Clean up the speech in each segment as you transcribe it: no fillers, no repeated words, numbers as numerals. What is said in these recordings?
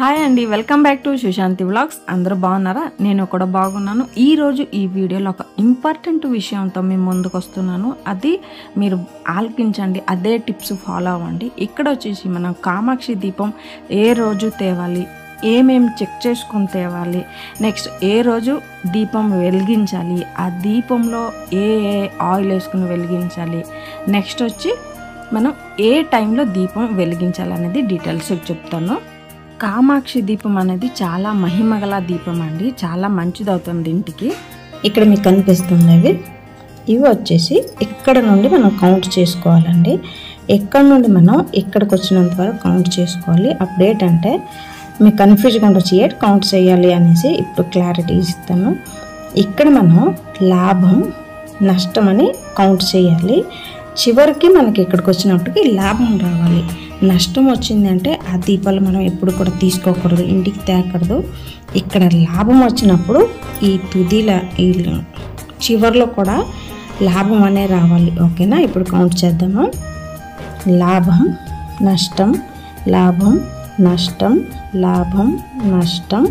Hi అండి, welcome back to Sushanti vlogs. అందరూ బాగున్నారా? నేను కూడా బాగున్నాను. ఈరోజు ఈ వీడియోలో ఒక ఇంపార్టెంట్ విషయంతో మేము ముందుకు వస్తున్నాను. అది మీరు ఆలకించండి, అదే టిప్స్ ఫాలో అవ్వండి. ఇక్కడ వచ్చేసి మనం కామాక్షి దీపం ఏ రోజు తేవాలి, ఏమేమి చెక్ చేసుకొని తేవాలి, నెక్స్ట్ ఏ రోజు దీపం వెలిగించాలి, ఆ దీపంలో ఏ ఆయిల్ వేసుకుని వెలిగించాలి, నెక్స్ట్ వచ్చి మనం ఏ టైంలో దీపం వెలిగించాలి అనేది డీటెయిల్స్ చెప్తాను. కామాక్షి దీపం అనేది చాలా మహిమగల దీపం అండి, చాలా మంచిది అవుతుంది ఇంటికి. ఇక్కడ మీకు కనిపిస్తుంది ఇవి వచ్చేసి ఇక్కడ నుండి మనం కౌంట్ చేసుకోవాలండి. ఎక్కడ నుండి మనం ఇక్కడికి వచ్చినంత వరకు కౌంట్ చేసుకోవాలి. అప్పుడు ఏంటంటే మీకు కన్ఫ్యూజ్గా ఉండొచ్చు ఏ కౌంట్ చేయాలి అనేసి ఇప్పుడు క్లారిటీ ఇస్తాను. ఇక్కడ మనం లాభం నష్టం అని కౌంట్ చేయాలి. చివరికి మనకి ఇక్కడికి వచ్చినప్పటికి లాభం రావాలి. నష్టం వచ్చిందంటే ఆ దీపాలు మనం ఎప్పుడు కూడా తీసుకోకూడదు, ఇంటికి తేకూడదు. ఇక్కడ లాభం వచ్చినప్పుడు ఈ తుదిల ఈ చివర్లో కూడా లాభం అనే రావాలి. ఓకేనా? ఇప్పుడు కౌంట్ చేద్దాము. లాభం నష్టం, లాభం నష్టం, లాభం నష్టం,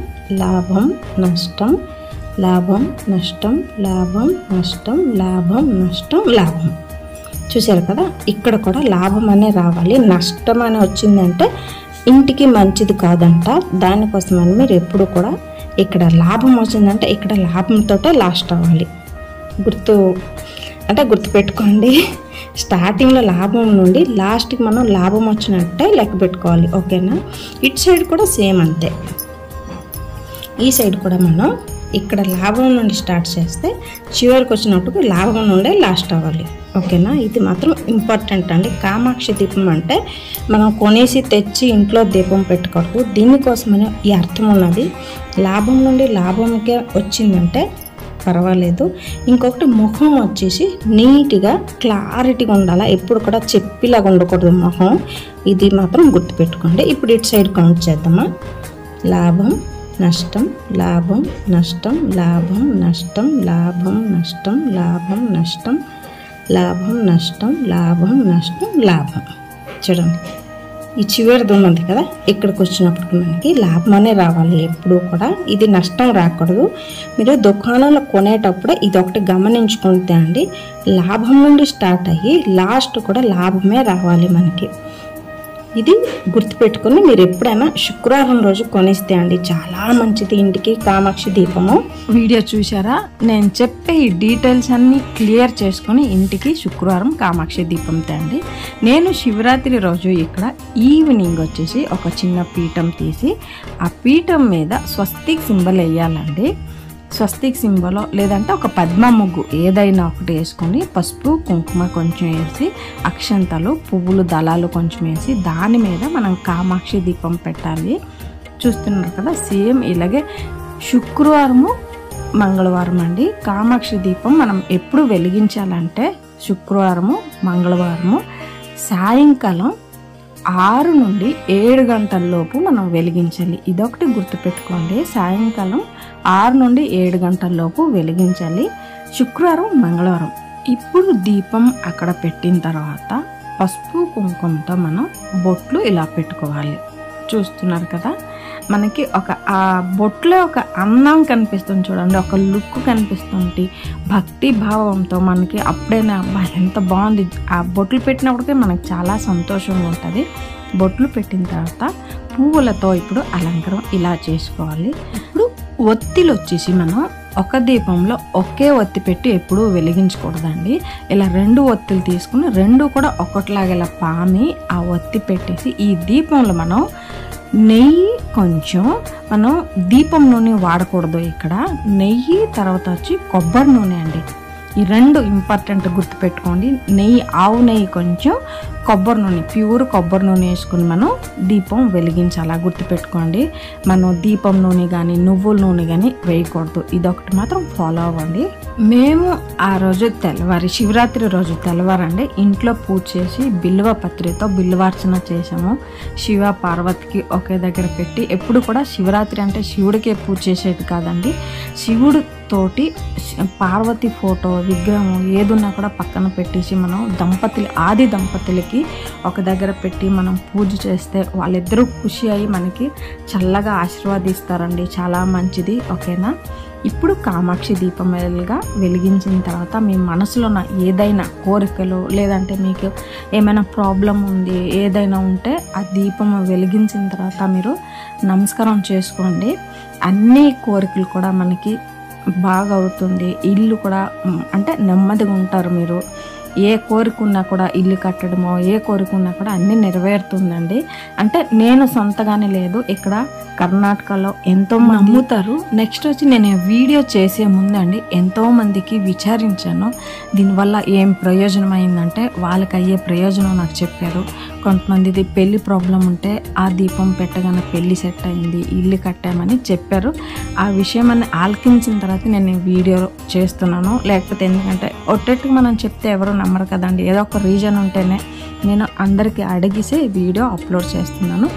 లాభం నష్టం, లాభం నష్టం, లాభం నష్టం, లాభం నష్టం, లాభం. చూసారు కదా, ఇక్కడ కూడా లాభం అనే రావాలి. నష్టం అని వచ్చిందంటే ఇంటికి మంచిది కాదంట. దానికోసమని మీరు ఎప్పుడు కూడా ఇక్కడ లాభం వచ్చిందంటే ఇక్కడ లాభంతో లాస్ట్ అవ్వాలి. గుర్తుపెట్టుకోండి. స్టార్టింగ్లో లాభం నుండి లాస్ట్కి మనం లాభం వచ్చినట్టే లెక్క పెట్టుకోవాలి. ఓకేనా? ఇటు సైడ్ కూడా సేమ్ అంతే. ఈ సైడ్ కూడా మనం ఇక్కడ లాభం నుండి స్టార్ట్ చేస్తే చివరికి వచ్చినప్పుడు లాభం నుండే లాస్ట్ అవ్వాలి. ఓకేనా? ఇది మాత్రం ఇంపార్టెంట్ అండి. కామాక్షి దీపం అంటే మనం కొనేసి తెచ్చి ఇంట్లో దీపం పెట్టుకోవద్దు. దీనికోసమనే ఈ అర్థం ఉన్నది. లాభం నుండి లాభంకే వచ్చిందంటే పర్వాలేదు. ఇంకొకటి ముఖం వచ్చేసి నీట్గా క్లారిటీగా ఉండాలి. ఎప్పుడు కూడా చెప్పిలాగా ఉండకూడదు ముఖం. ఇది మాత్రం గుర్తుపెట్టుకోండి. ఇప్పుడు ఇటు సైడ్ కౌంట్ చేద్దామా. లాభం నష్టం, లాభం నష్టం, లాభం నష్టం, లాభం నష్టం, లాభం నష్టం, లాభం నష్టం, లాభం నష్టం, లాభం. చూడండి, ఈ చివరిది ఉన్నది కదా, ఇక్కడికి వచ్చినప్పటికి మనకి లాభం అనే రావాలి ఎప్పుడు కూడా. ఇది నష్టం రాకూడదు. మీరు దుకాణంలో కొనేటప్పుడు ఇది ఒకటి గమనించుకుంటే అండి, లాభం నుండి స్టార్ట్ అయ్యి లాస్ట్ కూడా లాభమే రావాలి మనకి. ఇది గుర్తుపెట్టుకుని మీరు ఎప్పుడైనా శుక్రవారం రోజు కొనిస్తే అండి చాలా మంచిది ఇంటికి కామాక్షి దీపము. వీడియో చూసారా? నేను చెప్పే ఈ డీటెయిల్స్ అన్నీ క్లియర్ చేసుకొని ఇంటికి శుక్రవారం కామాక్షి దీపం తేండి. నేను శివరాత్రి రోజు ఇక్కడ ఈవినింగ్ వచ్చేసి ఒక చిన్న పీఠం తీసి ఆ పీఠం మీద స్వస్తిక్ సింబల్ వేయాలండి. స్వస్తిక్ సింబల్ లేదంటే ఒక పద్మ ముగ్గు ఏదైనా ఒకటి వేసుకొని పసుపు కుంకుమ కొంచెం వేసి అక్షంతలు పువ్వులు దళాలు కొంచెం వేసి దాని మీద మనం కామాక్షి దీపం పెట్టాలి. చూస్తున్నారు కదా, సేమ్ ఇలాగే శుక్రవారము మంగళవారం అండి. కామాక్షి దీపం మనం ఎప్పుడు వెలిగించాలంటే శుక్రవారము మంగళవారము సాయంకాలం 6 నుండి 7 గంటల లోపు మనం వెలిగించాలి. ఇదొకటి గుర్తుపెట్టుకోండి. సాయంకాలం 6 నుండి 7 గంటల లోపు వెలిగించాలి, శుక్రవారం మంగళవారం. ఇప్పుడు దీపం అక్కడ పెట్టిన తర్వాత పసుపు కుంకుమతో మనం బొట్లు ఇలా పెట్టుకోవాలి. చూస్తున్నారు కదా, మనకి ఆ బొట్లో ఒక అందం కనిపిస్తుంది చూడండి, ఒక లుక్ కనిపిస్తుంది. భక్తి భావంతో మనకి అప్పుడైనా ఎంత బాగుంది. ఆ బొట్లు పెట్టినప్పటికే మనకు చాలా సంతోషంగా ఉంటుంది. బొట్లు పెట్టిన తర్వాత పువ్వులతో ఇప్పుడు అలంకరణ ఇలా చేసుకోవాలి. ఇప్పుడు ఒత్తిలు వచ్చేసి మనం ఒక దీపంలో ఒకే ఒత్తి పెట్టి ఎప్పుడూ వెలిగించకూడదండి. ఇలా 2 ఒత్తులు తీసుకుని 2 కూడా ఒకటిలాగా ఇలా పామి ఆ ఒత్తి పెట్టేసి ఈ దీపంలో మనం నెయ్యి కొంచెం, మనం దీపం నూనె వాడకూడదు. ఇక్కడ నెయ్యి తర్వాత వచ్చి కొబ్బరి నూనె అండి. ఈ 2 ఇంపార్టెంట్ గుర్తుపెట్టుకోండి. నెయ్యి, ఆవు నెయ్యి కొంచెం, కొబ్బరి నూనె, ప్యూర్ కొబ్బరి నూనె వేసుకుని మనం దీపం వెలిగించాలా గుర్తుపెట్టుకోండి. మనం దీపం నూనె కానీ నువ్వుల నూనె కానీ వేయకూడదు. ఇదొకటి మాత్రం ఫాలో అవ్వండి. మేము ఆ రోజు తెల్లవారి శివరాత్రి రోజు తెల్లవారండి ఇంట్లో పూజ చేసి బిల్వ పత్రితో బిల్వార్చన చేసాము. శివ పార్వతికి ఒకే దగ్గర పెట్టి, ఎప్పుడు కూడా శివరాత్రి అంటే శివుడికే పూజ చేసేది కాదండి. శివుడు తోటి పార్వతి ఫోటో విగ్రహం ఏదున్నా కూడా పక్కన పెట్టేసి మనం ఆది దంపతులకి దేవికి ఒక దగ్గర పెట్టి మనం పూజ చేస్తే వాళ్ళిద్దరూ ఖుషి అయ్యి మనకి చల్లగా ఆశీర్వాదిస్తారండి. చాలా మంచిది. ఓకేనా. ఇప్పుడు కామాక్షి దీపం వెలిగించిన తర్వాత మీ మనసులో ఉన్న ఏదైనా కోరికలు లేదంటే మీకు ఏమైనా ప్రాబ్లం ఉంది ఏదైనా ఉంటే ఆ దీపం వెలిగించిన తర్వాత మీరు నమస్కారం చేసుకోండి. అన్ని కోరికలు కూడా మనకి బాగా అవుతుంది. ఇల్లు కూడా అంటే నెమ్మదిగా ఉంటారు. మీరు ఏ కోరిక ఉన్నా కూడా ఇల్లు కట్టడమో ఏ కోరిక ఉన్నా కూడా అన్నీ నెరవేరుతుందండి. అంటే నేను సొంతగానే లేదు, ఇక్కడ కర్ణాటకలో ఎంతో నమ్ముతారు. నెక్స్ట్ వచ్చి నేను వీడియో చేసే ముందండి ఎంతో మందికి విచారించాను దీనివల్ల ఏం ప్రయోజనం అయిందంటే వాళ్ళకి అయ్యే ప్రయోజనం నాకు చెప్పారు. కొంతమందిది పెళ్లి ప్రాబ్లం ఉంటే ఆ దీపం పెట్టగానే పెళ్లి సెట్ అయింది, ఇల్లు కట్టామని చెప్పారు. ఆ విషయం అని ఆలకించిన తర్వాత నేను వీడియో చేస్తున్నాను. లేకపోతే ఎందుకంటే ఒట్టెట్టుకు మనం చెప్తే ఎవరు నమ్మరు కదండి. ఏదో ఒక రీజన్ ఉంటేనే నేను అందరికీ అడిగిసే వీడియో అప్లోడ్ చేస్తున్నాను.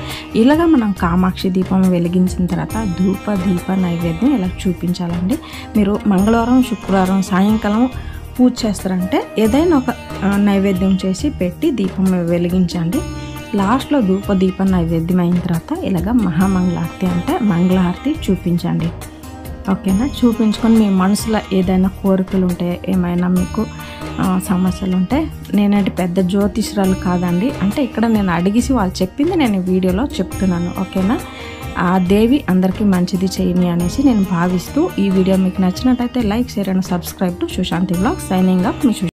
ఇలాగా మనం కామాక్షి దీపం వెలిగించిన తర్వాత ధూప దీప నైవేద్యం ఇలా చూపించాలండి. మీరు మంగళవారం శుక్రవారం సాయంకాలం పూజ చేస్తారంటే ఏదైనా ఒక నైవేద్యం చేసి పెట్టి దీపం వెలిగించండి. లాస్ట్లో ధూప దీప నైవేద్యం అయిన తర్వాత ఇలాగ మహామంగళారతి అంటే మంగళహారతి చూపించండి. ఓకేనా. చూపించుకొని మీ మనసులో ఏదైనా కోరికలు ఉంటే ఏమైనా మీకు సమస్యలు ఉంటే నేనంటే పెద్ద జ్యోతిష్రాలు కాదండి. అంటే ఇక్కడ నేను అడిగిసి వాళ్ళు చెప్పింది నేను ఈ వీడియోలో చెప్తున్నాను. ఓకేనా. ఆ దేవి అందరికీ మంచిది చేయని అనేసి నేను భావిస్తూ ఈ వీడియో మీకు నచ్చినట్టయితే like, share and subscribe to Sushanti vlogs. Signing up me